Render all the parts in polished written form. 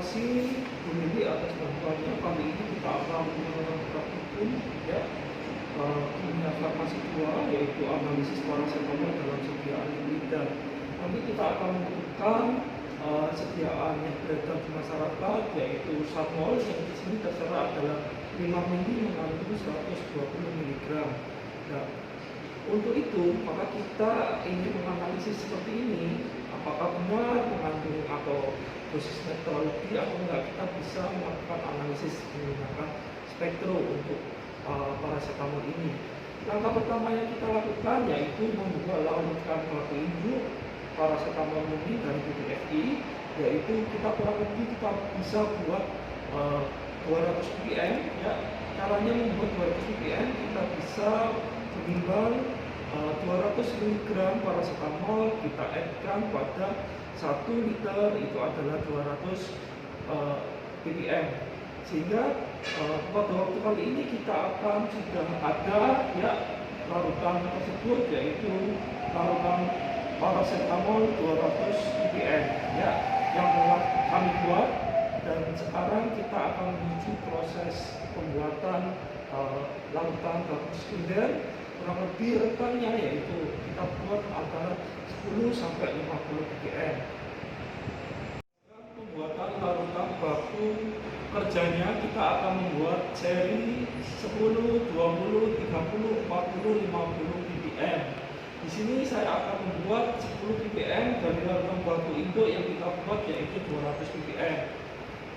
kasih memilih atas bantuannya. Kali ini kita akan mempraktikkan ya kimia farmasi 2, yaitu analisis paracetamol dalam sediaan lidah. Nanti kita akan menentukan sediaan yang beredar di masyarakat, yaitu Satmol yang di sini tertera adalah 5 mili mengandung 120 mg. Nah, untuk itu maka kita ingin menganalisis seperti ini, apakah benar mengandung atau dosisnya terlalu tinggi atau enggak. Kita bisa melakukan analisis menggunakan spektro untuk paracetamol ini. Langkah pertama yang kita lakukan yaitu membuat larutan baku induk paracetamol murni dari PDFI, yaitu kita kurang lebih kita bisa buat 200 ppm ya. Caranya membuat 200 ppm kita bisa menimbang 200 mg paracetamol kita addkan pada 1 liter, itu adalah 200 ppm, sehingga pada waktu kali ini kita akan sudah ada ya larutan tersebut, yaitu larutan paracetamol 200 ppm ya yang telah kami buat. Dan sekarang kita akan menuju proses pembuatan larutan baku sekunder. Kurang lebih rekannya yaitu kita buat antara 10 sampai 50 ppm. Pembuatan larutan baku kerjanya kita akan membuat seri 10, 20, 30, 40, 50 ppm. Di sini saya akan membuat 10 ppm dari larutan baku induk yang kita buat, yaitu 200 ppm.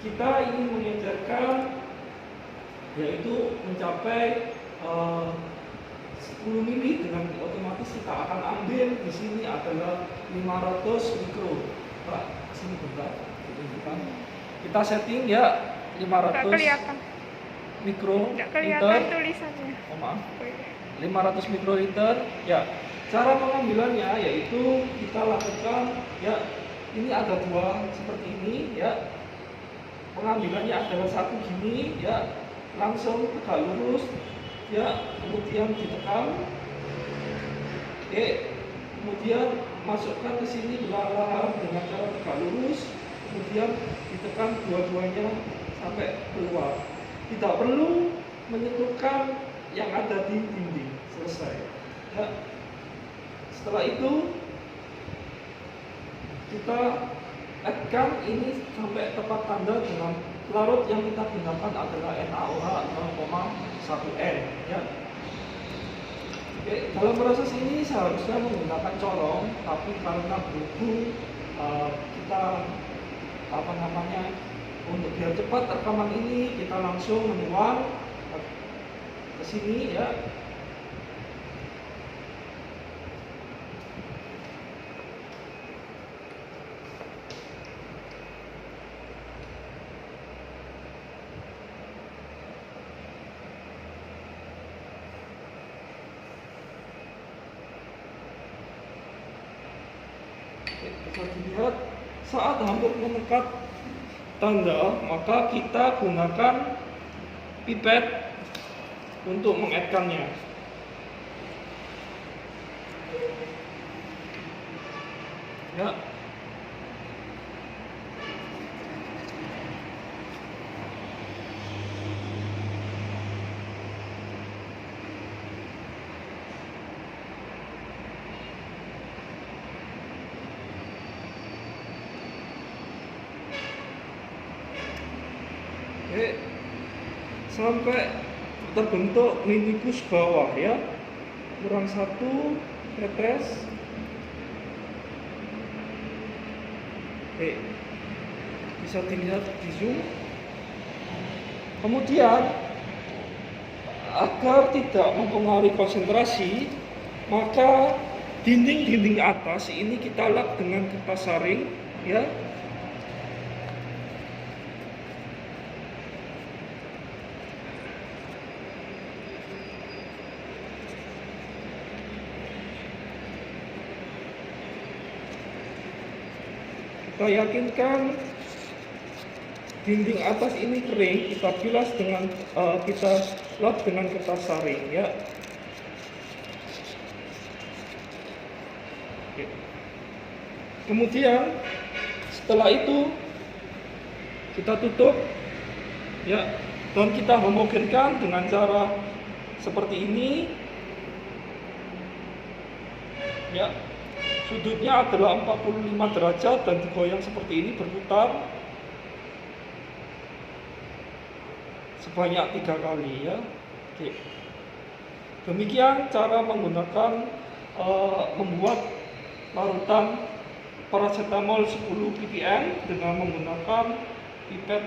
Kita ingin mengejarkan yaitu mencapai 10 mili, dengan otomatis kita akan ambil di sini adalah 500 mikro. Pak, sini bentar, kita setting ya 500 mikro liter. Tulisannya. Oh, maaf. 500 mikroliter ya. Cara pengambilannya yaitu kita lakukan ya, ini ada dua seperti ini ya. Pengambilannya adalah satu gini ya, langsung tegak lurus ya, kemudian ditekan, kemudian masukkan ke sini belalang dengan cara tegak lurus, kemudian ditekan dua-duanya sampai keluar. Tidak perlu menyentuhkan yang ada di dinding. Selesai ya. Setelah itu kita addkan ini sampai tepat tanda dengan larut yang kita gunakan adalah NaOH 0,1 N ya. Oke, dalam proses ini seharusnya menggunakan corong, tapi karena berhubung kita untuk biar cepat rekaman ini, kita langsung menuang ke sini ya. Bisa dilihat saat hampir mendekat tanda, maka kita gunakan pipet untuk mengedarkannya. Ya. Oke, sampai terbentuk minikus bawah ya, kurang satu tetes. Oke, bisa dilihat di zoom. Kemudian agar tidak mempengaruhi konsentrasi, maka dinding-dinding atas ini kita lap dengan kertas saring ya. Kita yakinkan dinding atas ini kering, kita bilas dengan kita lap dengan kertas saring ya. Kemudian setelah itu kita tutup ya, dan kita homogenkan dengan cara seperti ini ya. Sudutnya adalah 45 derajat dan digoyang seperti ini, berputar sebanyak 3 kali ya. Oke. Demikian cara menggunakan membuat larutan paracetamol 10 ppm dengan menggunakan pipet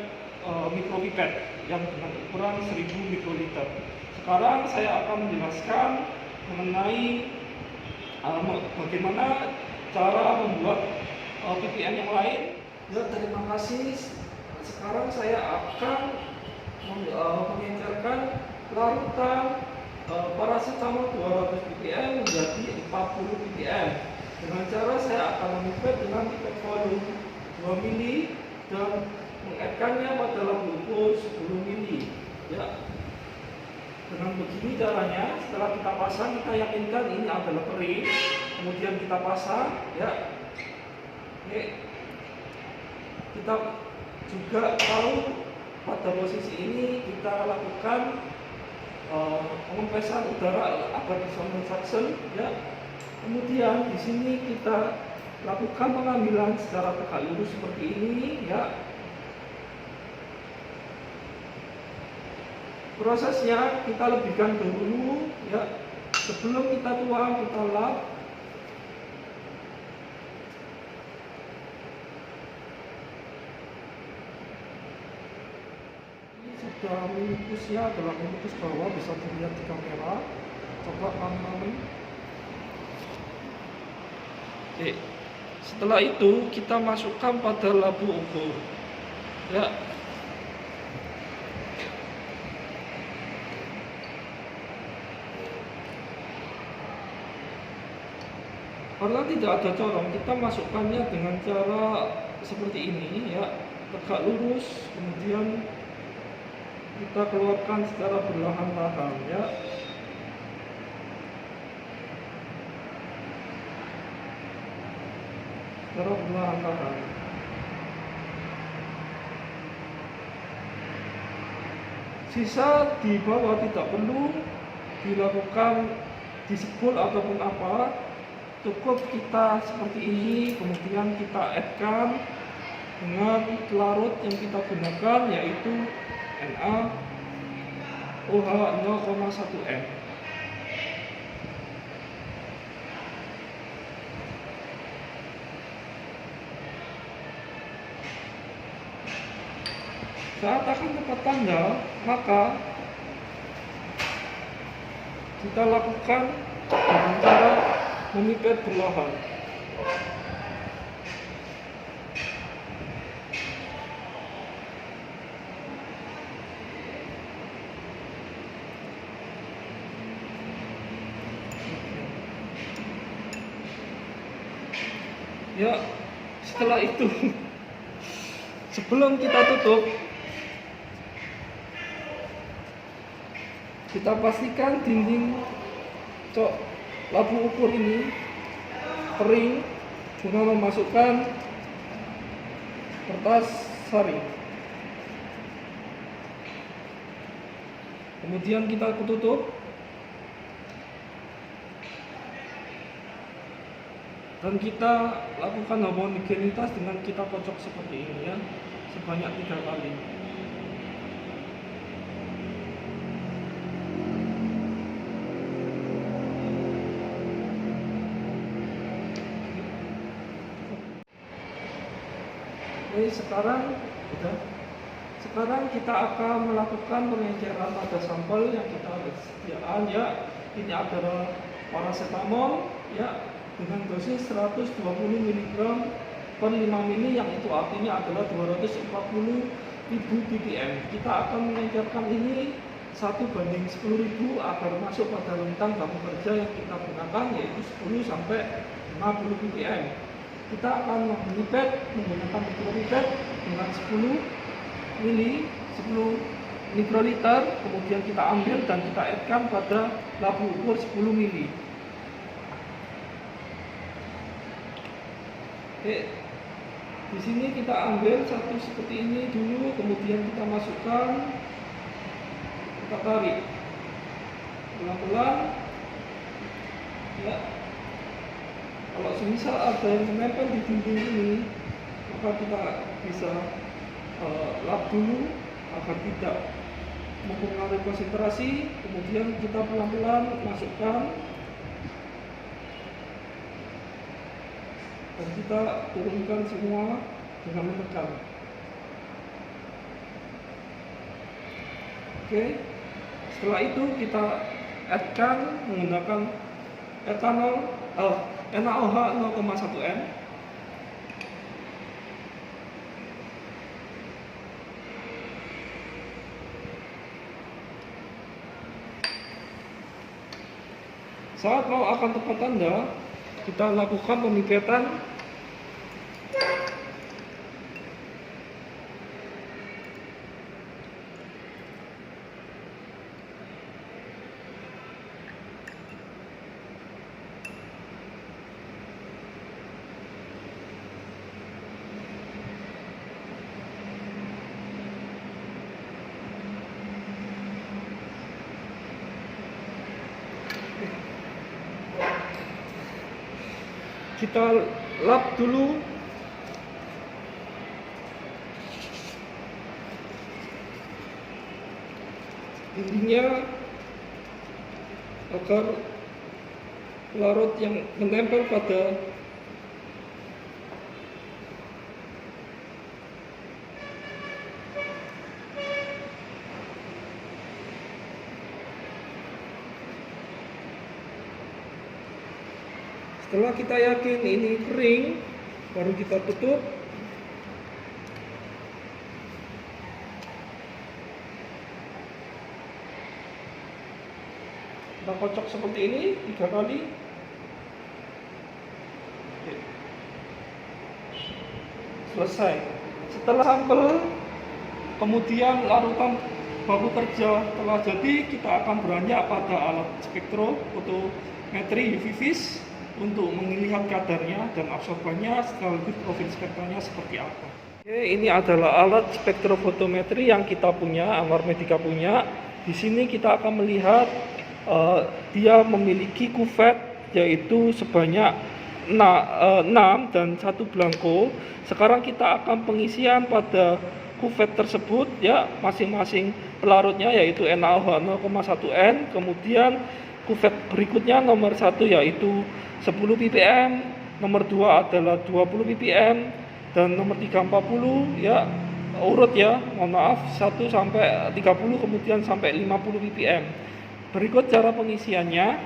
mikropipet yang dengan ukuran 1000 mikroliter. Sekarang saya akan menjelaskan mengenai bagaimana cara membuat ppm yang lain. Ya, terima kasih. Sekarang saya akan mengecerkan larutan paracetamol 200 ppm menjadi 40 ppm. Dengan cara saya akan memipet dengan pipet volume 2 mili dan mengekannya pada labu ukur 10 mili. Ya. Dengan begini caranya, setelah kita pasang, kita yakinkan ini adalah kering, kemudian kita pasang ya. Oke. Kita juga tahu pada posisi ini kita lakukan pengempesan udara agar bisa suction ya. Kemudian di sini kita lakukan pengambilan secara tegak lurus seperti ini ya. Prosesnya kita lebihkan dahulu ya, sebelum kita tuang kita lap. Ini sudah minikusnya adalah minikus bawah, bisa dilihat di kamera. Coba kameramen. Oke. Setelah itu kita masukkan pada labu ukur ya. Karena tidak ada corong, kita masukkannya dengan cara seperti ini ya, tegak lurus, kemudian kita keluarkan secara perlahan-lahan ya. Secara perlahan-lahan. Sisa di bawah tidak perlu dilakukan disebul ataupun apa. Cukup kita seperti ini, kemudian kita add-kan dengan larut yang kita gunakan, yaitu NaOH 0,1 M. Saat akan tepat tanda, maka kita lakukan dengan cara memipet perlahan. Ya, setelah itu sebelum kita tutup, kita pastikan dinding labu ukur ini kering dengan memasukkan kertas saring. Kemudian kita tutup dan kita lakukan homogenitas dengan kita kocok seperti ini ya, sebanyak 3 kali. Oke, sekarang kita akan melakukan pengenceran pada sampel yang kita sediakan ya. Ini adalah paracetamol ya, dengan dosis 120 mg per 5 mili, yang itu artinya adalah 240.000 ppm. Kita akan mengencerkan ini 1:10.000 agar masuk pada rentang baku kerja yang kita gunakan, yaitu 10 sampai 50 ppm. Kita akan memipet menggunakan mikropipet dengan 10 mikroliter, kemudian kita ambil dan kita add-kan pada labu ukur 10 mili. Oke, di sini kita ambil satu seperti ini dulu, kemudian kita masukkan, kita tarik pelan-pelan ya. Kalau semisal ada yang menempel di dinding ini, maka kita bisa lap dulu agar tidak mempengaruhi konsentrasi. Kemudian kita pelan-pelan masukkan dan kita turunkan semua dengan menekan. Oke, setelah itu kita add-kan menggunakan etanol NaOH 0,1 N. Saat mau akan tepat tanda, kita lakukan pemipetan. Kita lap dulu dindingnya agar pelarut yang menempel pada setelah kita yakin ini kering, baru kita tutup. Kita kocok seperti ini 3 kali. Selesai. Setelah sampel, kemudian larutan baku kerja telah jadi, kita akan beranjak pada alat spektrofotometri UV vis untuk melihat kadarnya dan absorbannya sekaligus profil spektranya seperti apa. Oke, ini adalah alat spektrofotometri yang kita punya, Anwar Medica punya. Di sini kita akan melihat dia memiliki kuvet yaitu sebanyak 6 dan 1 belangko. Sekarang kita akan pengisian pada kuvet tersebut ya, masing-masing pelarutnya yaitu NaOH 0,1 N. Kemudian kuvet berikutnya nomor 1 yaitu 10 ppm, nomor 2 adalah 20 ppm, dan nomor 3 40 ya, urut ya, mohon maaf, 1 sampai 30, kemudian sampai 50 ppm. Berikut cara pengisiannya,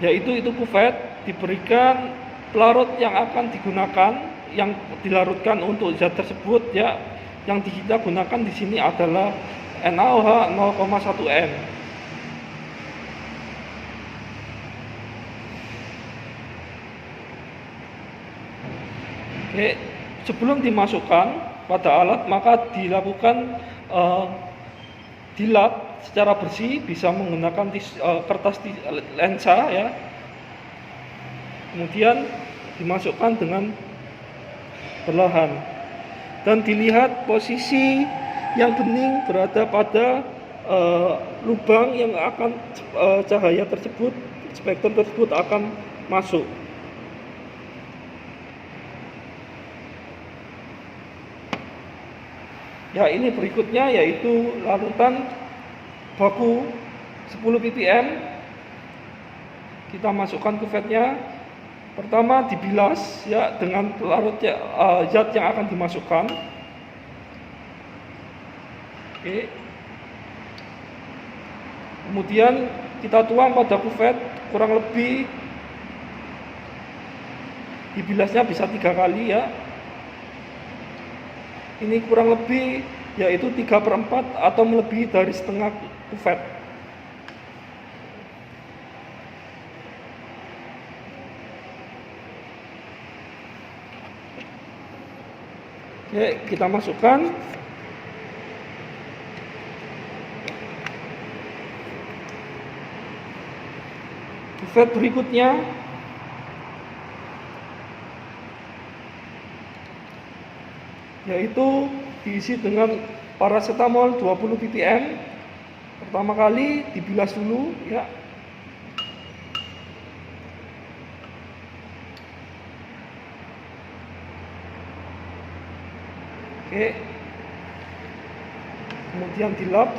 yaitu itu kuvet diberikan pelarut yang akan digunakan, yang dilarutkan untuk zat tersebut ya. Yang kita gunakan di sini adalah NaOH 0,1 N. Oke, sebelum dimasukkan pada alat maka dilakukan dilap secara bersih, bisa menggunakan kertas lensa ya. Kemudian dimasukkan dengan perlahan dan dilihat posisi yang bening berada pada lubang yang akan cahaya tersebut, spektrum tersebut akan masuk. Ya, ini berikutnya yaitu larutan baku 10 ppm. Kita masukkan kuvetnya. Pertama dibilas ya dengan pelarut zat yang akan dimasukkan. Oke. Kemudian kita tuang pada kuvet, kurang lebih dibilasnya bisa 3 kali ya. Ini kurang lebih yaitu 3/4 atau melebihi dari setengah kuvet. Oke, kita masukkan. Kuvet berikutnya yaitu diisi dengan paracetamol 20 ppm. Pertama kali dibilas dulu ya. Oke. Kemudian dilap.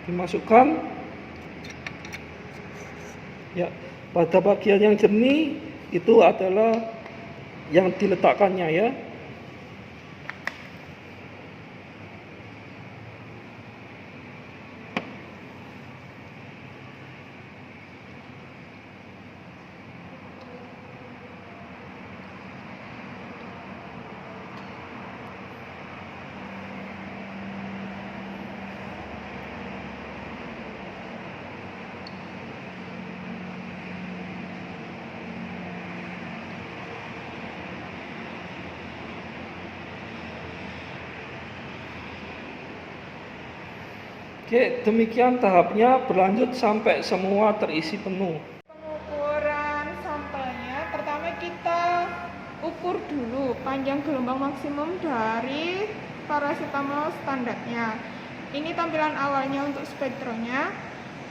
Dimasukkan ya, pada bagian yang jernih itu adalah yang diletakkannya ya. Oke, demikian tahapnya berlanjut sampai semua terisi penuh. Pengukuran sampelnya, pertama kita ukur dulu panjang gelombang maksimum dari paracetamol standarnya. Ini tampilan awalnya untuk spektronya.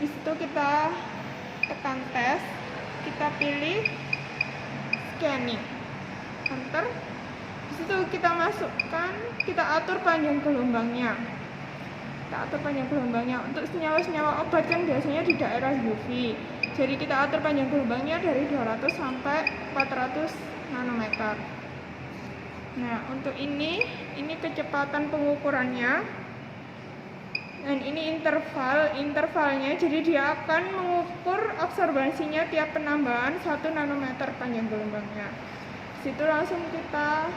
Di situ kita tekan tes, kita pilih scanning, enter. Di situ kita masukkan, kita atur panjang gelombangnya. Kita atur panjang gelombangnya. Untuk senyawa-senyawa obat kan biasanya di daerah UV. Jadi kita atur panjang gelombangnya dari 200 sampai 400 nanometer. Nah, untuk ini kecepatan pengukurannya. Dan ini intervalnya. Jadi dia akan mengukur absorbansinya tiap penambahan 1 nanometer panjang gelombangnya. Situ langsung kita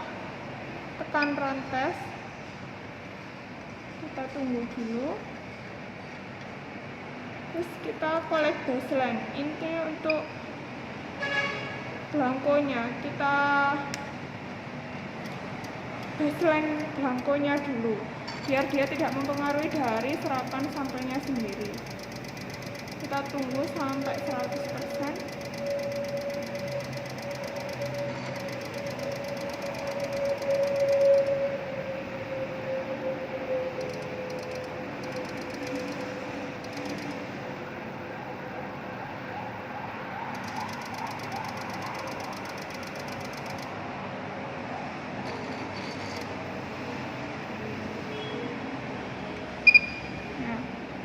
tekan run test. Kita tunggu dulu, terus kita collect baseline. Ini untuk belangkonya, kita baseline belangkonya dulu biar dia tidak mempengaruhi dari serapan sampelnya sendiri. Kita tunggu sampai 100%.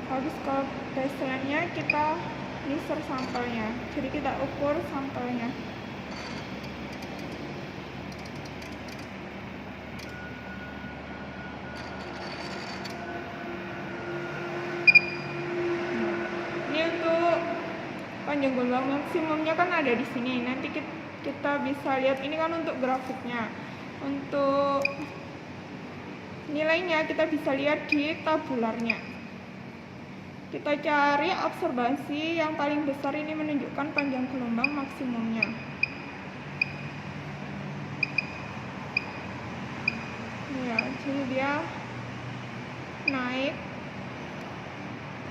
Habis ke baseline-nya kita measure sampelnya, jadi kita ukur sampelnya. Ini untuk panjang gelombang maksimumnya kan ada di sini. Nanti kita bisa lihat, ini kan untuk grafiknya. Untuk nilainya kita bisa lihat di tabularnya. Kita cari absorbansi yang paling besar, ini menunjukkan panjang gelombang maksimumnya. Ya, jadi dia naik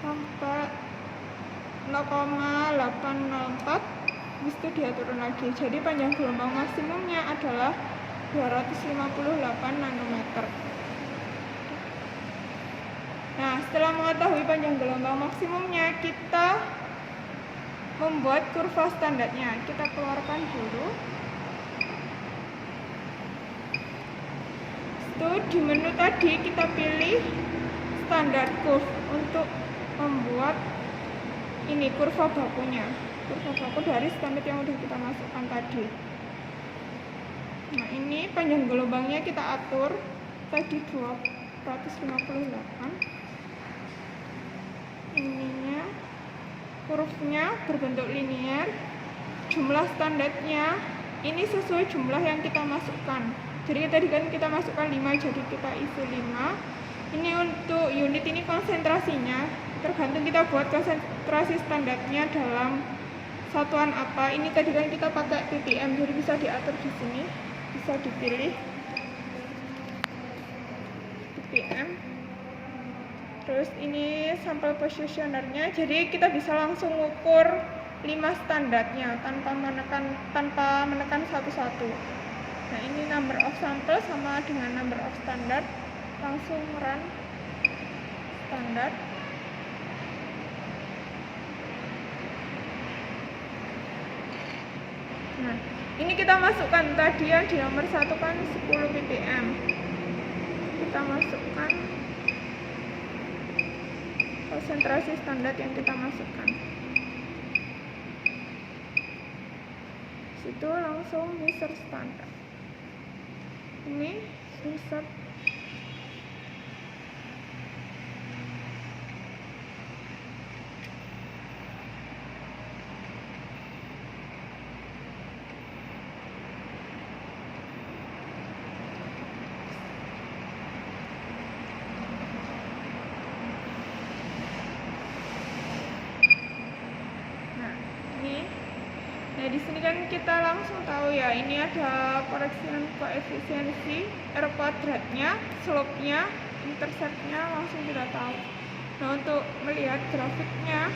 sampai 0,804, habis itu dia turun lagi. Jadi panjang gelombang maksimumnya adalah 258 nanometer. Nah, setelah mengetahui panjang gelombang maksimumnya, kita membuat kurva standarnya. Kita keluarkan dulu. Setelah di menu tadi kita pilih standar curve untuk membuat ini kurva bakunya. Kurva baku dari standar yang udah kita masukkan tadi. Nah, ini panjang gelombangnya kita atur tadi 258. Ininya kurvnya berbentuk linear. Jumlah standarnya ini sesuai jumlah yang kita masukkan. Jadi tadi kan kita masukkan 5, jadi kita isi 5. Ini untuk unit ini konsentrasinya, tergantung kita buat konsentrasi standarnya dalam satuan apa. Ini tadi kan kita pakai ppm, jadi bisa diatur di sini, bisa dipilih ppm. Terus ini sampel positionernya, jadi kita bisa langsung ukur 5 standarnya tanpa menekan satu-satu. Nah, ini number of sample sama dengan number of standard. Langsung run standar. Nah, ini kita masukkan tadi yang di nomor 1 kan 10 ppm. Kita masukkan konsentrasi standar yang kita masukkan. Situ langsung insert standar. Ini insert. Nah, di sini kan kita langsung tahu ya, ini ada koreksian koefisiensi R kuadratnya, slope-nya, intercept-nya langsung kita tahu. Nah, untuk melihat grafiknya,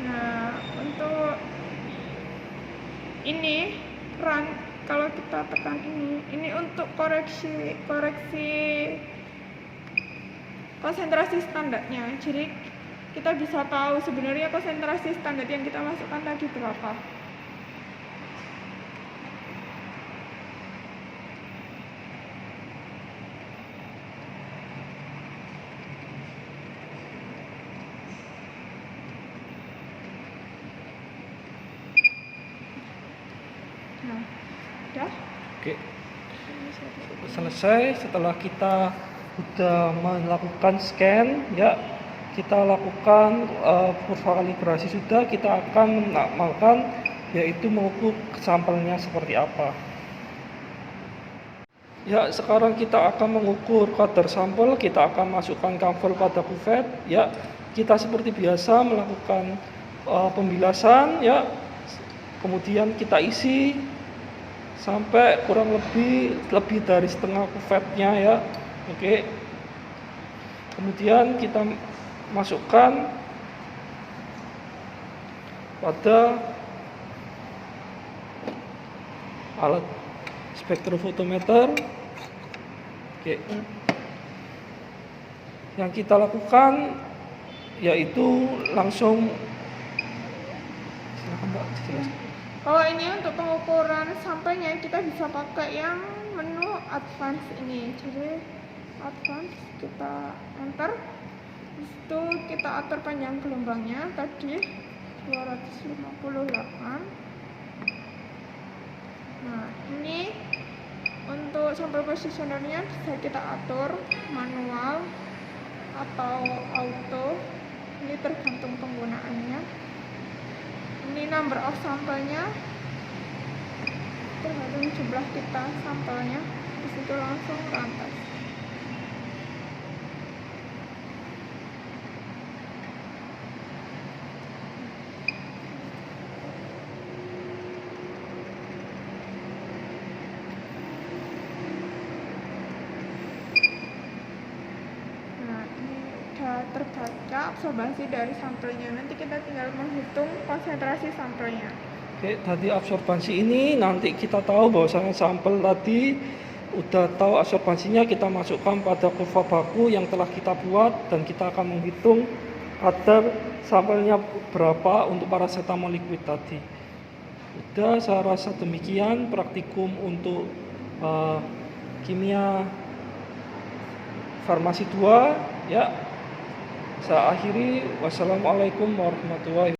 nah untuk ini run, kalau kita tekan ini untuk koreksi konsentrasi standarnya. Jadi kita bisa tahu sebenarnya konsentrasi standar yang kita masukkan tadi berapa. Nah, udah. Oke. Selesai. Setelah kita sudah melakukan scan, ya kita lakukan kurva kalibrasi sudah, kita akan melakukan yaitu mengukur sampelnya seperti apa. Ya, sekarang kita akan mengukur kadar sampel. Kita akan masukkan kamvel pada kuvet. Ya, kita seperti biasa melakukan pembilasan. Ya, kemudian kita isi sampai kurang lebih dari setengah kuvetnya ya. Oke. Kemudian kita masukkan pada alat spektrofotometer. Oke. Yang kita lakukan yaitu langsung, silakan Mbak jelaskan. Kalau ini untuk pengukuran sampelnya kita bisa pakai yang menu advance ini. Jadi advance kita enter, itu kita atur panjang gelombangnya tadi 258. Nah, ini untuk sampel positionernya bisa kita atur manual atau auto, ini tergantung penggunaannya. Ini number of sampelnya tergantung jumlah kita sampelnya, disitu langsung rantai. Terbaca absorbasi dari sampelnya. Nanti kita tinggal menghitung konsentrasi sampelnya. Oke, tadi absorbansi ini nanti kita tahu bahwasanya sampel tadi udah tahu absorbansinya, kita masukkan pada kurva baku yang telah kita buat dan kita akan menghitung kadar sampelnya berapa untuk paracetamol liquid tadi. Udah, saya rasa demikian praktikum untuk kimia farmasi 2 ya. Saya akhiri, wassalamualaikum warahmatullahi wabarakatuh.